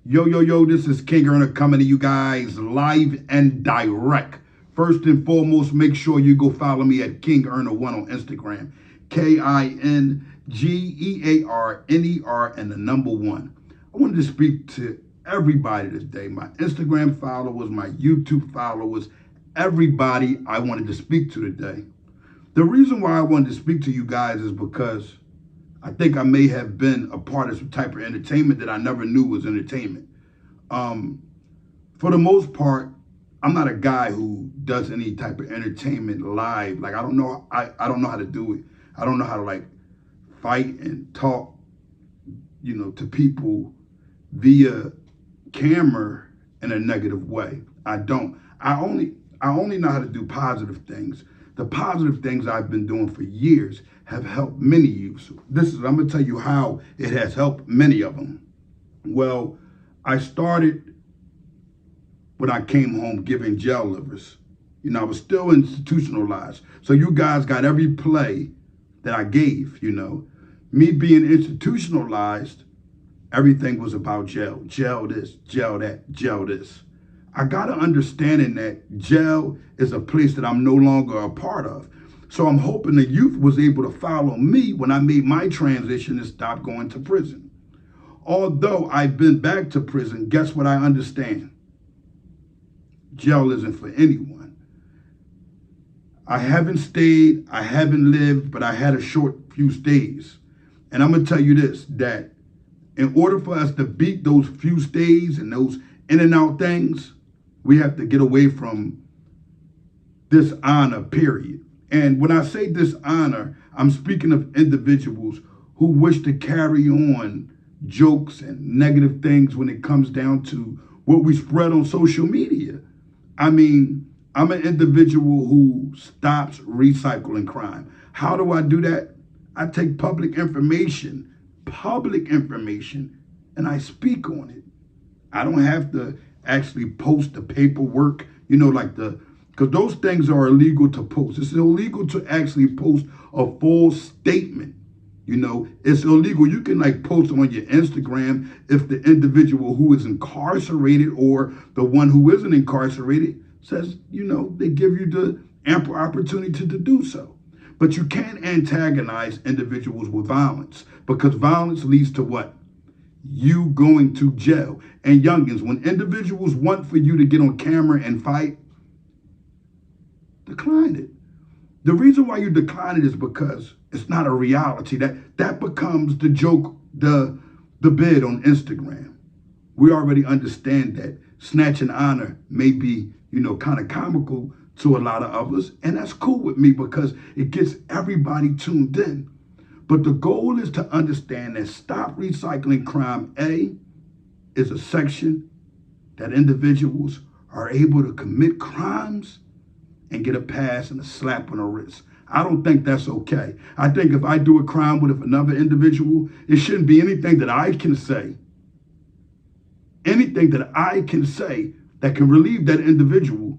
Yo, yo, yo, this is King Earner coming to you guys live and direct. First and foremost, make sure you go follow me at King Earner1 on Instagram. KINGEARNER and the number one. I wanted to speak to everybody today, my Instagram followers, my YouTube followers, everybody I wanted to speak to today. The reason why I wanted to speak to you guys is because I think I may have been a part of some type of entertainment that I never knew was entertainment. For the most part, I'm not a guy who does any type of entertainment live. Like I don't know how to do it. I don't know how to like fight and talk, to people via camera in a negative way. I don't. I only know how to do positive things. The positive things I've been doing for years have helped many youths. I'm gonna tell you how it has helped many of them. Well, I started when I came home giving jail livers. I was still institutionalized. So you guys got every play that I gave, Me being institutionalized, everything was about jail. Jail this, jail that, jail this. I got to understanding that jail is a place that I'm no longer a part of. So I'm hoping the youth was able to follow me when I made my transition and stop going to prison. Although I've been back to prison, guess what I understand? Jail isn't for anyone. I haven't stayed, I haven't lived, but I had a short few stays. And I'm going to tell you this, that in order for us to beat those few stays and those in and out things, we have to get away from dishonor, period. And when I say dishonor, I'm speaking of individuals who wish to carry on jokes and negative things when it comes down to what we spread on social media. I mean, I'm an individual who stops recycling crime. How do I do that? I take public information, and I speak on it. I don't have to actually post the paperwork, because those things are illegal to post. It's illegal to actually post a full statement. It's illegal. You can post on your Instagram if the individual who is incarcerated or the one who isn't incarcerated says, they give you the ample opportunity to do so. But you can't antagonize individuals with violence, because violence leads to what? You going to jail. And youngins, when individuals want for you to get on camera and fight, decline it. The reason why you decline it is because it's not a reality. That becomes the joke, the bid on Instagram. We already understand that snatching honor may be, kind of comical to a lot of others, and that's cool with me because it gets everybody tuned in. But the goal is to understand that Stop Recycling Crime, A, is a section that individuals are able to commit crimes and get a pass and a slap on the wrist. I don't think that's okay. I think if I do a crime with another individual, it shouldn't be anything that I can say. Anything that I can say that can relieve that individual,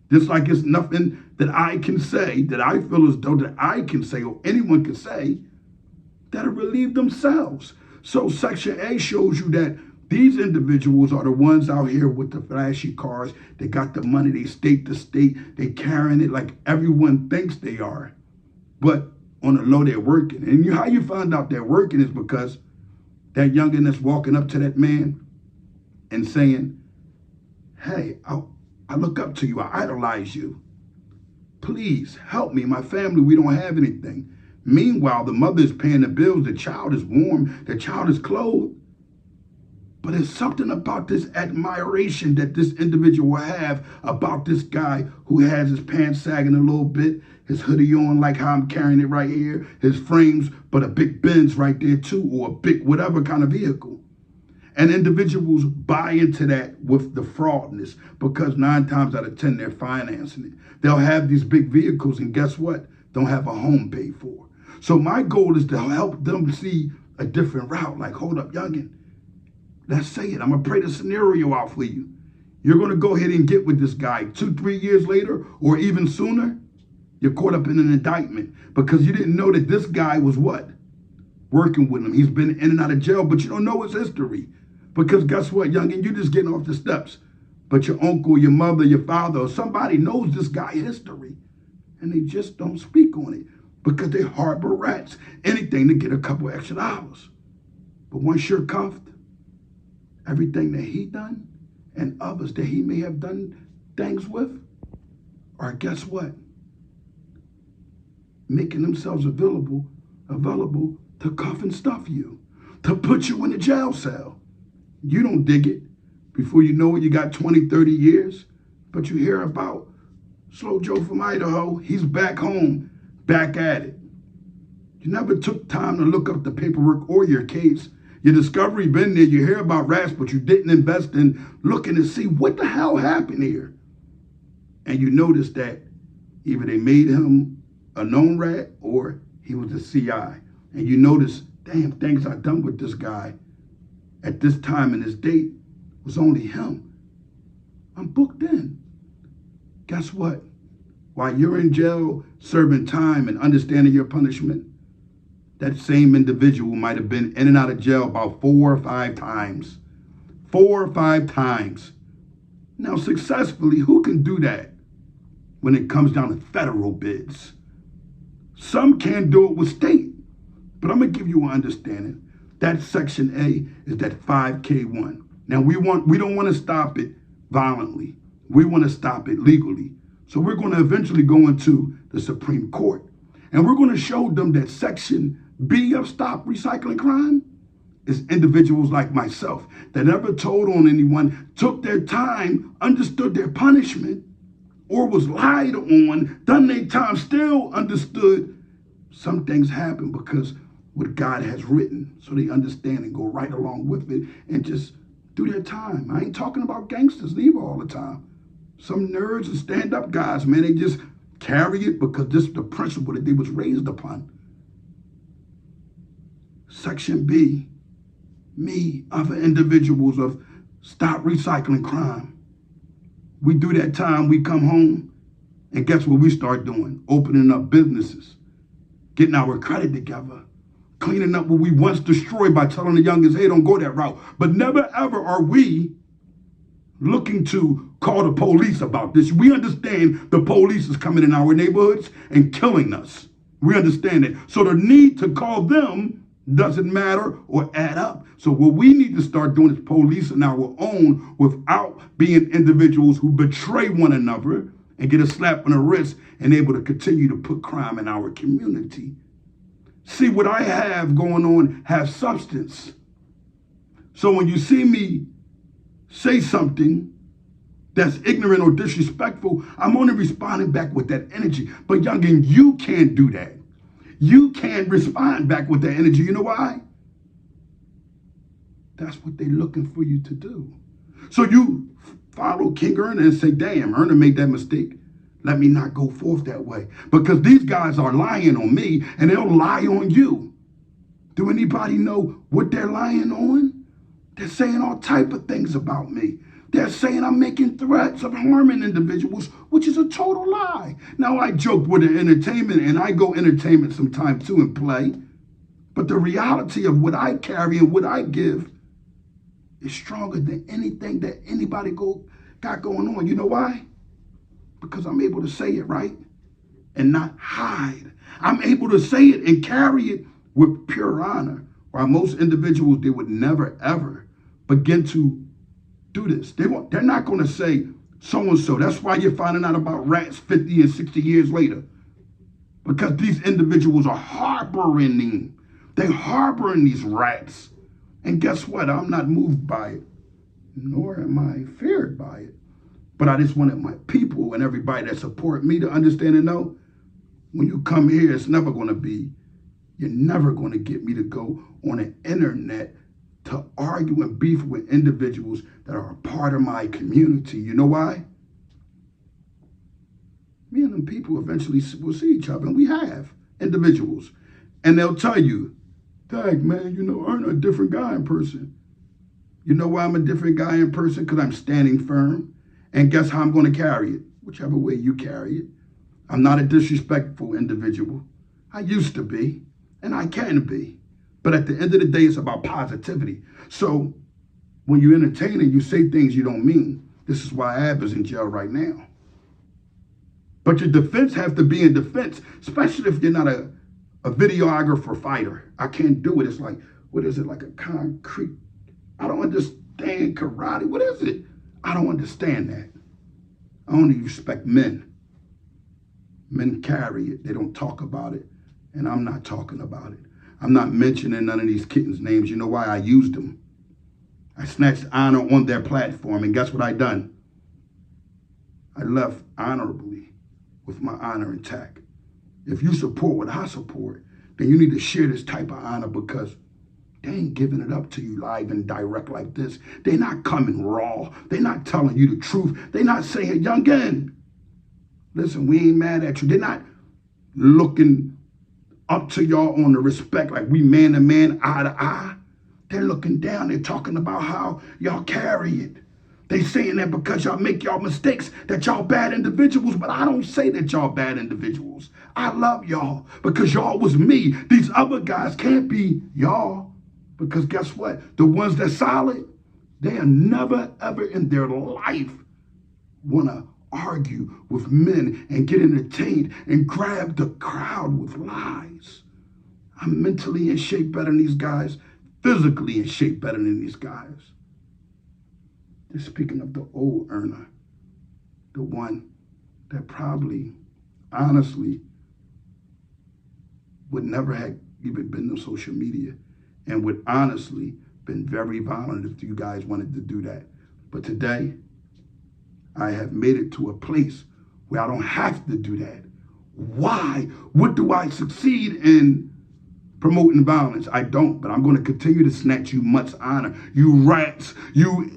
just like it's nothing that I can say, that I feel as though that I can say or anyone can say, that'll relieve themselves. So Section A shows you that these individuals are the ones out here with the flashy cars. They got the money, they state to state, they carrying it like everyone thinks they are. But on the low, they're working. And how you find out they're working is because that youngin that's walking up to that man and saying, hey, I look up to you, I idolize you. Please help me, my family, we don't have anything. Meanwhile, the mother is paying the bills, the child is warm, the child is clothed. But there's something about this admiration that this individual will have about this guy who has his pants sagging a little bit, his hoodie on like how I'm carrying it right here, his frames, but a big Benz right there too, or a big whatever kind of vehicle. And individuals buy into that with the fraudness because 9 times out of 10, they're financing it. They'll have these big vehicles and guess what? Don't have a home paid for. So my goal is to help them see a different route. Like, hold up, youngin'. Let's say it. I'm going to pray the scenario out for you. You're going to go ahead and get with this guy 2-3 years later or even sooner. You're caught up in an indictment because you didn't know that this guy was what? Working with him. He's been in and out of jail, but you don't know his history. Because guess what, youngin', you just getting off the steps. But your uncle, your mother, your father, or somebody knows this guy's history. And they just don't speak on it because they harbor rats. Anything to get a couple extra hours. But once you're cuffed, everything that he done and others that he may have done things with are, guess what? Making themselves available to cuff and stuff you, to put you in a jail cell. You don't dig it. Before you know it, you got 20, 30 years. But you hear about Slow Joe from Idaho. He's back home, back at it. You never took time to look up the paperwork or your case. Your discovery been there. You hear about rats, but you didn't invest in looking to see what the hell happened here. And you notice that either they made him a known rat or he was a CI. And you notice, damn, things I done with this guy at this time and this date was only him. I'm booked in. Guess what? While you're in jail serving time and understanding your punishment, that same individual might have been in and out of jail about 4 or 5 times. 4 or 5 times. Now, successfully, who can do that when it comes down to federal bids? Some can't do it with state. But I'm going to give you an understanding. That Section A is that 5K1. Now, we don't want to stop it violently. We want to stop it legally. So we're going to eventually go into the Supreme Court. And we're going to show them that Section B of Stop Recycling Crime is individuals like myself that never told on anyone, took their time, understood their punishment, or was lied on, done their time, still understood some things happen because what God has written, so they understand and go right along with it and just do their time. I ain't talking about gangsters neither all the time. Some nerds and stand-up guys, man, they just carry it because this is the principle that they was raised upon. Section B, me, other individuals of Stop Recycling Crime. We do that time, we come home, and guess what we start doing? Opening up businesses, getting our credit together, cleaning up what we once destroyed by telling the youngest, hey, don't go that route. But never ever are we looking to call the police about this. We understand the police is coming in our neighborhoods and killing us. We understand it. So the need to call them doesn't matter or add up. So what we need to start doing is policing our own without being individuals who betray one another and get a slap on the wrist and able to continue to put crime in our community. See, what I have going on has substance. So when you see me say something that's ignorant or disrespectful, I'm only responding back with that energy. But youngin', you can't do that. You can't respond back with that energy. You know why? That's what they're looking for you to do. So you follow King Erna and say, damn, Erna made that mistake. Let me not go forth that way. Because these guys are lying on me and they'll lie on you. Do anybody know what they're lying on? They're saying all type of things about me. They're saying I'm making threats of harming individuals, which is a total lie. Now, I joke with the entertainment, and I go entertainment sometimes too and play. But the reality of what I carry and what I give is stronger than anything that anybody got going on. You know why? Because I'm able to say it right and not hide. I'm able to say it and carry it with pure honor. While most individuals, they would never, ever begin to do this. They're not going to say so-and-so. That's why you're finding out about rats 50 and 60 years later. Because these individuals are harboring them. They're harboring these rats. And guess what? I'm not moved by it, nor am I feared by it. But I just wanted my people and everybody that support me to understand and know, when you come here, it's never going to be, you're never going to get me to go on the internet to argue and beef with individuals that are a part of my community. You know why? Me and them people eventually will see each other, and we have individuals. And they'll tell you, Dag, man, you know, I'm a different guy in person. You know why I'm a different guy in person? Because I'm standing firm. And guess how I'm going to carry it? Whichever way you carry it. I'm not a disrespectful individual. I used to be, and I can be. But at the end of the day, it's about positivity. So When you're entertaining, you say things you don't mean. This is why Ab is in jail right now. But your defense has to be in defense, especially if you're not a videographer fighter. I can't do it. It's like, what is it, like a concrete? I don't understand karate. What is it? I don't understand that. I only respect men. Men carry it. They don't talk about it. And I'm not talking about it. I'm not mentioning none of these kittens' names. You know why? I used them. I snatched honor on their platform. And guess what I done? I left honorably with my honor intact. If you support what I support, then you need to share this type of honor, because they ain't giving it up to you live and direct like this. They're not coming raw. They're not telling you the truth. They're not saying, youngin, listen, we ain't mad at you. They're not looking up to y'all on the respect like we man to man, eye to eye. They're looking down. They're talking about how y'all carry it. They saying that because y'all make y'all mistakes, that y'all bad individuals, but I don't say that y'all bad individuals. I love y'all because y'all was me. These other guys can't be y'all, because guess what? The ones that's solid, they are never, ever in their life want to argue with men and get entertained and grab the crowd with lies. I'm mentally in shape better than these guys, physically in shape better than these guys. They're speaking of the old earner, the one that probably, honestly, would never have even been on social media and would honestly been very violent if you guys wanted to do that. But today, I have made it to a place where I don't have to do that. Why? What do I succeed in promoting violence? I don't, but I'm going to continue to snatch you much honor. You rats, you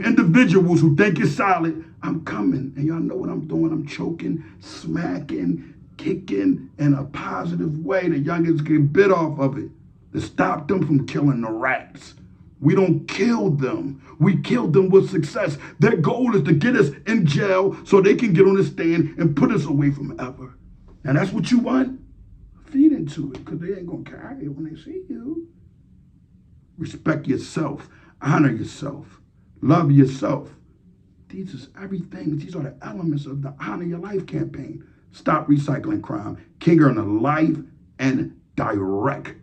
individuals who think you're solid, I'm coming. And y'all know what I'm doing. I'm choking, smacking, kicking in a positive way. The youngins get bit off of it to stop them from killing the rats. We don't kill them. We kill them with success. Their goal is to get us in jail so they can get on the stand and put us away from ever. And that's what you want? Feed into it, because they ain't going to carry it when they see you. Respect yourself. Honor yourself. Love yourself. These is everything. These are the elements of the Honor Your Life campaign. Stop recycling crime. King on the live and direct.